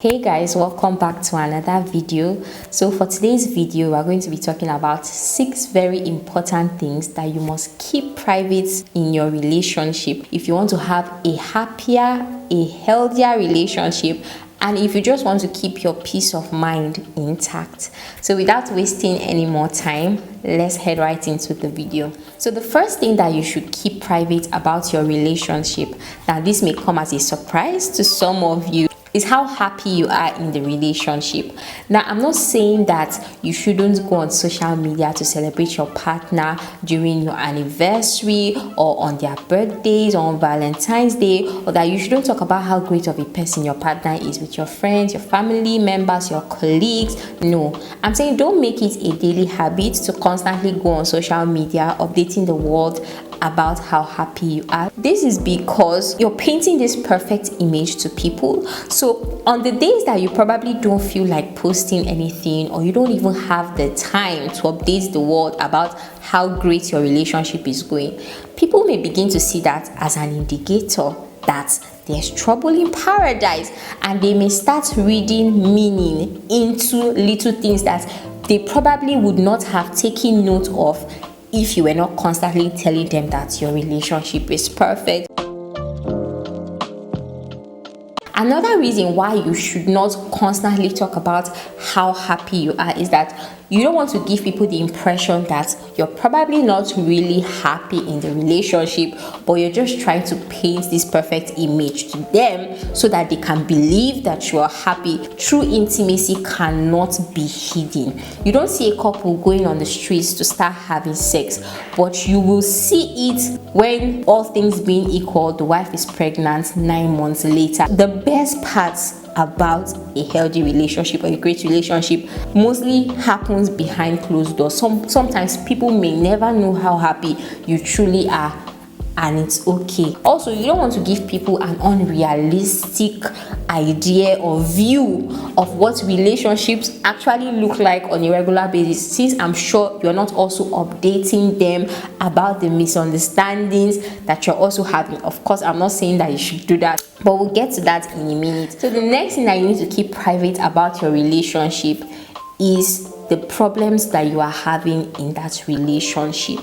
Hey guys, welcome back to another video. So for today's video, we're going to be talking about 6 very important things that you must keep private in your relationship if you want to have a happier, a healthier relationship, and if you just want to keep your peace of mind intact. So without wasting any more time, let's head right into the video. So the first thing that you should keep private about your relationship, now this may come as a surprise to some of you, is how happy you are in the relationship. Now, I'm not saying that you shouldn't go on social media to celebrate your partner during your anniversary or on their birthdays or on Valentine's Day, or that you shouldn't talk about how great of a person your partner is with your friends, your family members, your colleagues. No, I'm saying don't make it a daily habit to constantly go on social media updating the world about how happy you are. This is because you're painting this perfect image to people. So on the days that you probably don't feel like posting anything, or you don't even have the time to update the world about how great your relationship is going, people may begin to see that as an indicator that there's trouble in paradise, and they may start reading meaning into little things that they probably would not have taken note of if you were not constantly telling them that your relationship is perfect. Another reason why you should not constantly talk about how happy you are is that you don't want to give people the impression that you're probably not really happy in the relationship, but you're just trying to paint this perfect image to them so that they can believe that you are happy. True intimacy cannot be hidden. You don't see a couple going on the streets to start having sex, but you will see it when, all things being equal, the wife is pregnant 9 months later. The best parts about a healthy relationship or a great relationship mostly happens behind closed doors. Sometimes people may never know how happy you truly are, and it's okay. Also, you don't want to give people an unrealistic idea or view of what relationships actually look like on a regular basis, since I'm sure you're not also updating them about the misunderstandings that you're also having. Of course, I'm not saying that you should do that, but we'll get to that in a minute. So the next thing that you need to keep private about your relationship is the problems that you are having in that relationship.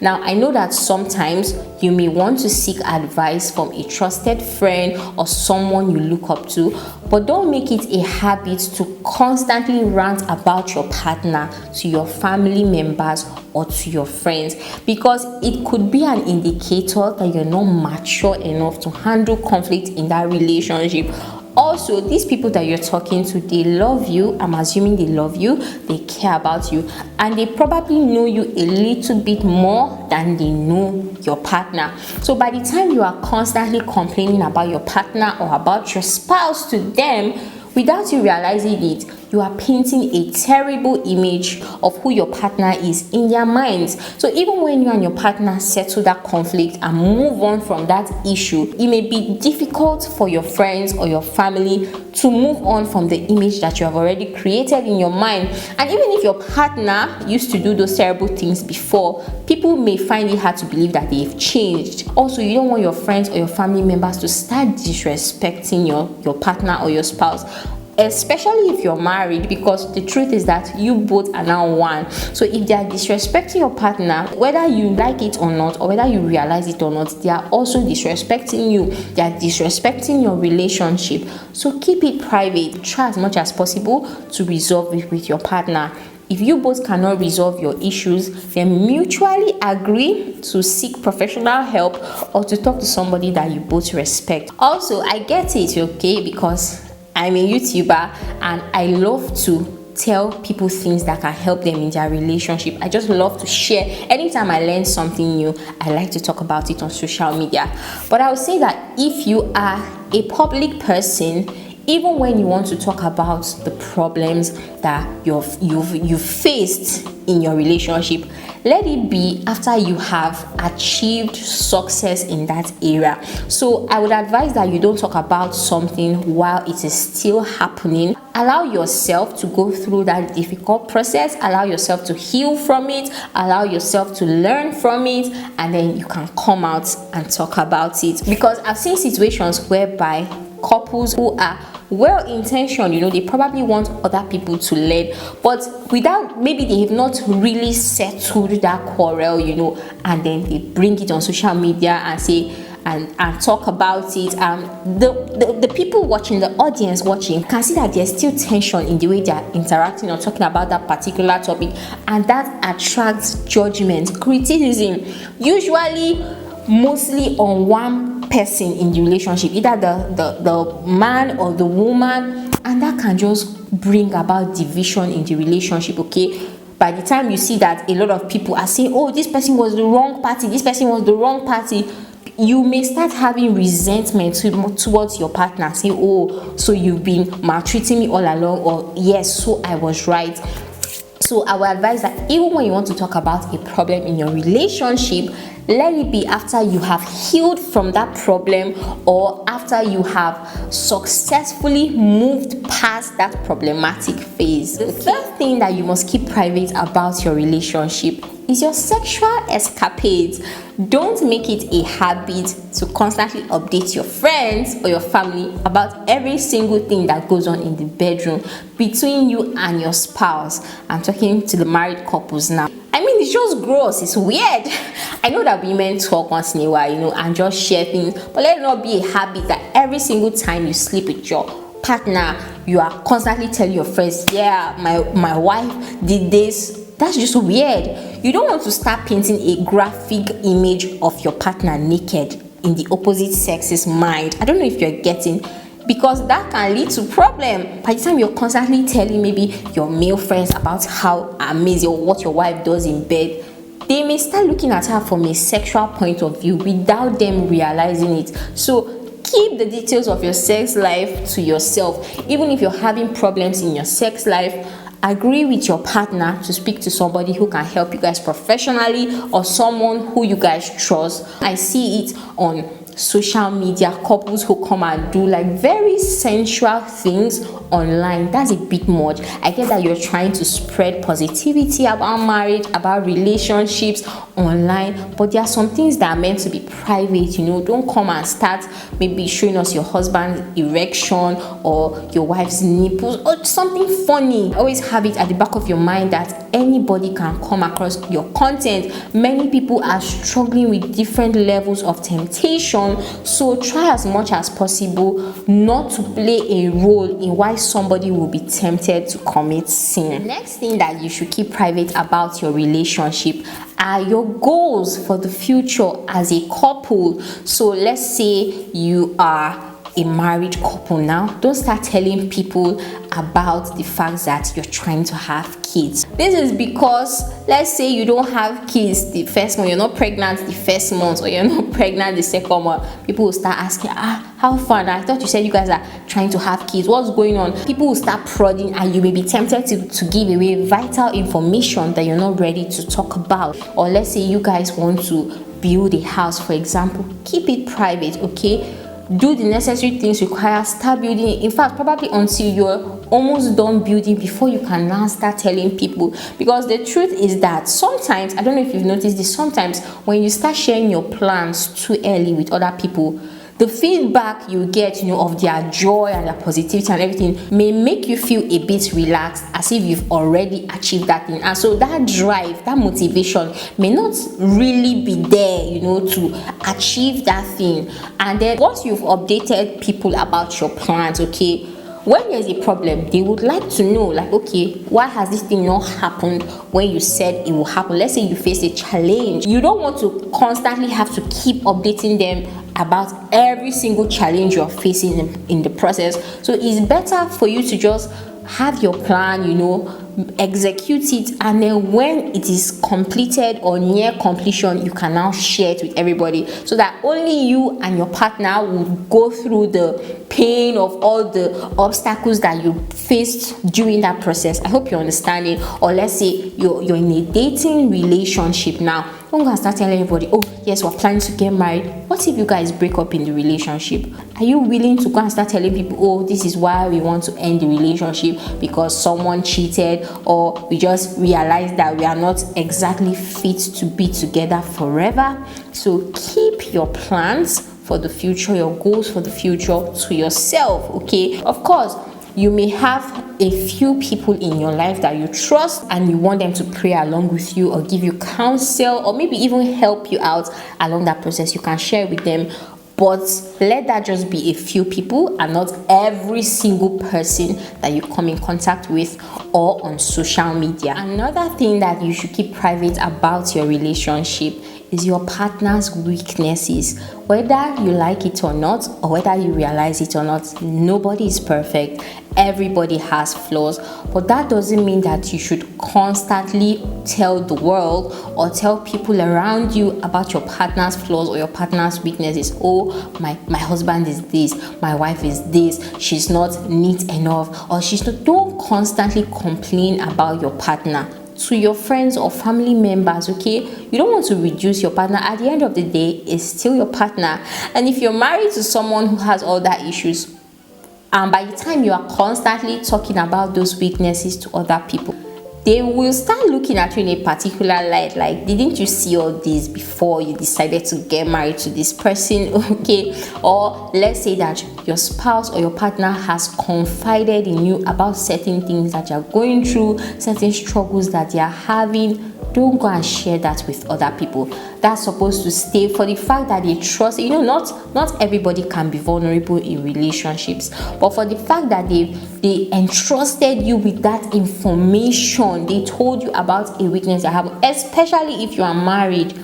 Now, I know that sometimes you may want to seek advice from a trusted friend or someone you look up to, but don't make it a habit to constantly rant about your partner to your family members or to your friends, because it could be an indicator that you're not mature enough to handle conflict in that relationship. Also, these people that you're talking to, they love you. I'm assuming they love you, they care about you, and they probably know you a little bit more than they know your partner. So by the time you are constantly complaining about your partner or about your spouse to them, without you realizing it, you are painting a terrible image of who your partner is in their minds. So even when you and your partner settle that conflict and move on from that issue, it may be difficult for your friends or your family to move on from the image that you have already created in your mind. And even if your partner used to do those terrible things before, people may find it hard to believe that they've changed. Also, you don't want your friends or your family members to start disrespecting your partner or your spouse, especially if you're married, because the truth is that you both are now one. So if they are disrespecting your partner, whether you like it or not, or whether you realize it or not, they are also disrespecting you. They are disrespecting your relationship. So keep it private. Try as much as possible to resolve it with your partner. If you both cannot resolve your issues, then mutually agree to seek professional help or to talk to somebody that you both respect. Also, I get it, okay, because I'm a YouTuber and I love to tell people things that can help them in their relationship. I just love to share. Anytime I learn something new, I like to talk about it on social media. But I would say that if you are a public person, even when you want to talk about the problems that you've faced in your relationship, let it be after you have achieved success in that area. So I would advise that you don't talk about something while it is still happening. Allow yourself to go through that difficult process, allow yourself to heal from it, allow yourself to learn from it, and then you can come out and talk about it. Because I've seen situations whereby couples who are well-intentioned, they probably want other people to learn, but without, maybe they have not really settled that quarrel, and then they bring it on social media and say and talk about it. The people watching, the audience watching, can see that there's still tension in the way they are interacting or talking about that particular topic, and that attracts judgment, criticism, usually mostly on one person in the relationship, either the man or the woman, and that can just bring about division in the relationship. Okay, by the time you see that a lot of people are saying, oh, this person was the wrong party, this person was the wrong party, you may start having resentment towards your partner, saying, oh, so you've been maltreating me all along, or yes, so I was right. So I will advise that even when you want to talk about a problem in your relationship, let it be after you have healed from that problem, or after you have successfully moved past that problematic phase. The third thing that you must keep private about your relationship is your sexual escapades. Don't make it a habit to constantly update your friends or your family about every single thing that goes on in the bedroom between you and your spouse. I'm talking to the married couples now. I mean, it's just gross, it's weird. I know that women talk once in a while, and just share things, but let it not be a habit that every single time you sleep with your partner, you are constantly telling your friends, yeah, my wife did this. That's just weird. You don't want to start painting a graphic image of your partner naked in the opposite sex's mind. I don't know if you're getting, because that can lead to problem. By the time you're constantly telling maybe your male friends about how amazing or what your wife does in bed, they may start looking at her from a sexual point of view without them realizing it. So keep the details of your sex life to yourself. Even if you're having problems in your sex life, agree with your partner to speak to somebody who can help you guys professionally, or someone who you guys trust. I see it on social media, couples who come and do like very sensual things online. That's a bit much. I get that you're trying to spread positivity about marriage, about relationships online, but there are some things that are meant to be private. Don't come and start maybe showing us your husband's erection or your wife's nipples or something funny. Always have it at the back of your mind that anybody can come across your content. Many people are struggling with different levels of temptation, so try as much as possible not to play a role in why somebody will be tempted to commit sin. The next thing that you should keep private about your relationship are your goals for the future as a couple. So let's say you are a married couple now. Don't start telling people about the fact that you're trying to have kids. This is because, let's say you don't have kids the first month, you're not pregnant the first month, or you're not pregnant the second month. People will start asking, how fun? I thought you said you guys are trying to have kids. What's going on? People will start prodding, and you may be tempted to give away vital information that you're not ready to talk about. Or let's say you guys want to build a house, for example. Keep it private, okay? Do the necessary things required, start building it. In fact, probably until you're almost done building before you can now start telling people. Because the truth is that sometimes, I don't know if you've noticed this, sometimes when you start sharing your plans too early with other people, the feedback you get, of their joy and their positivity and everything may make you feel a bit relaxed, as if you've already achieved that thing. And so that drive, that motivation may not really be there, to achieve that thing. And then once you've updated people about your plans, okay, when there's a problem, they would like to know, like, okay, why has this thing not happened when you said it will happen? Let's say you face a challenge. You don't want to constantly have to keep updating them about every single challenge you're facing in the process. So it's better for you to just have your plan, you know, execute it, and then when it is completed or near completion, you can now share it with everybody, so that only you and your partner will go through the pain of all the obstacles that you faced during that process. I hope you're understanding. Or let's say you're in a dating relationship now. Don't go and start telling everybody, oh yes, we're planning to get married. What if you guys break up in the relationship? Are you willing to go and start telling people, oh, this is why we want to end the relationship, because someone cheated, or we just realized that we are not exactly fit to be together forever? So keep your plans for the future, your goals for the future, to yourself, okay? Of course, you may have a few people in your life that you trust and you want them to pray along with you, or give you counsel, or maybe even help you out along that process. You can share with them, but let that just be a few people and not every single person that you come in contact with or on social media. Another thing that you should keep private about your relationship is your partner's weaknesses. Whether you like it or not, or whether you realize it or not, nobody is perfect. Everybody has flaws, but that doesn't mean that you should constantly tell the world or tell people around you about your partner's flaws or your partner's weaknesses. Oh, my husband is this, my wife is this, she's not neat enough, or she's not. Don't constantly complain about your partner to your friends or family members, okay? You don't want to reduce your partner. At the end of the day, it's still your partner. And if you're married to someone who has all that issues, and by the time you are constantly talking about those weaknesses to other people, they will start looking at you in a particular light, like, didn't you see all this before you decided to get married to this person? Okay? Or let's say that your spouse or your partner has confided in you about certain things that you're going through, certain struggles that you're having. Don't go and share that with other people. That's supposed to stay for the fact that they trust. You know, not everybody can be vulnerable in relationships, but for the fact that they entrusted you with that information, they told you about a weakness they have, especially if you are married.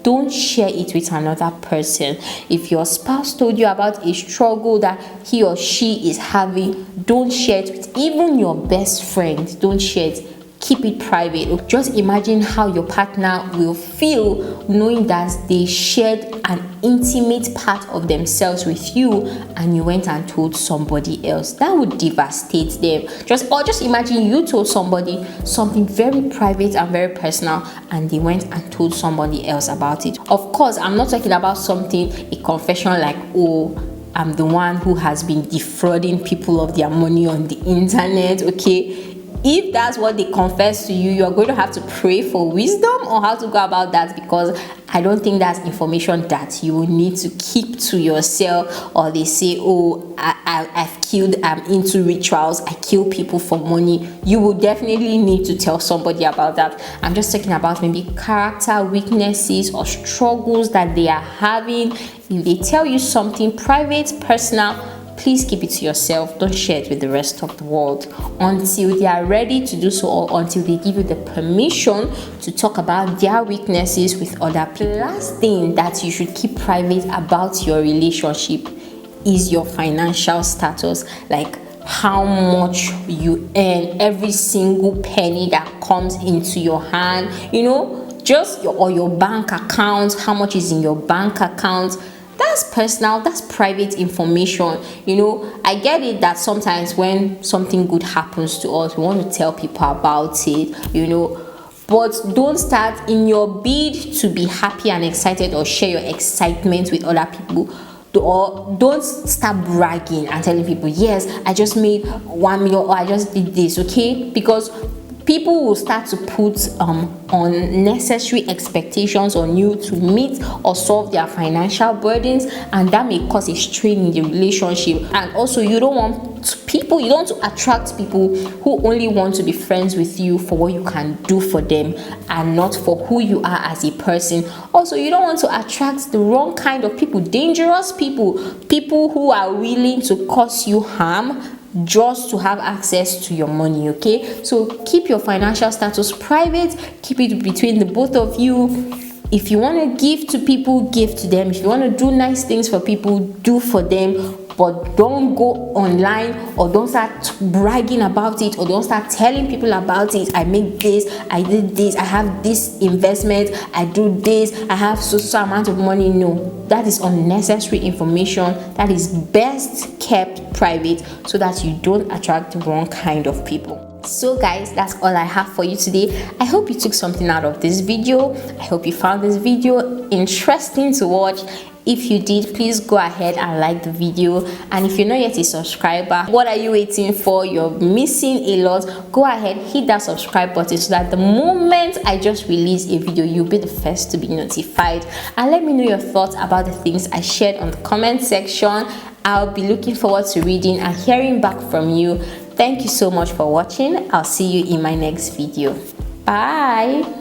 Don't share it with another person. If your spouse told you about a struggle that he or she is having, don't share it with even your best friend. Don't share it. Keep it private. Just imagine how your partner will feel knowing that they shared an intimate part of themselves with you and you went and told somebody else. That would devastate them. Just imagine you told somebody something very private and very personal and they went and told somebody else about it. Of course, I'm not talking about a confession like, oh, I'm the one who has been defrauding people of their money on the internet, okay? If that's what they confess to you, you're going to have to pray for wisdom on how to go about that, because I don't think that's information that you will need to keep to yourself. Or they say, oh, I'm into rituals, I kill people for money. You will definitely need to tell somebody about that. I'm just talking about maybe character weaknesses or struggles that they are having. If they tell you something private, personal, please keep it to yourself. Don't share it with the rest of the world until they are ready to do so, or until they give you the permission to talk about their weaknesses with other people. The last thing that you should keep private about your relationship is your financial status, like how much you earn, every single penny that comes into your hand, you know, your bank account, how much is in your bank account. That's personal, that's private information. You know, I get it that sometimes when something good happens to us, we want to tell people about it, you know, but don't start in your bid to be happy and excited or share your excitement with other people. Or don't start bragging and telling people, yes, I just made 1 million, or I just did this, okay? Because people will start to put unnecessary expectations on you to meet or solve their financial burdens, and that may cause a strain in the relationship. And also, you don't want to attract people who only want to be friends with you for what you can do for them and not for who you are as a person. Also, you don't want to attract the wrong kind of people, dangerous people who are willing to cause you harm just to have access to your money, okay? So keep your financial status private, keep it between the both of you. If you want to give to people, give to them. If you want to do nice things for people, do for them. but don't go online or don't start bragging about it, or don't start telling people about it. I make this, I did this, I have this investment, I do this, I have so amount of money. No, that is unnecessary information that is best kept private so that you don't attract the wrong kind of people. So guys, that's all I have for you today. I hope you took something out of this video. I hope you found this video interesting to watch. If you did, please go ahead and like the video, and if you're not yet a subscriber, what are you waiting for? You're missing a lot. Go ahead, hit that subscribe button so that the moment I just release a video, you'll be the first to be notified. And let me know your thoughts about the things I shared on the comment section. I'll be looking forward to reading and hearing back from you. Thank you so much for watching. I'll see you in my next video. Bye.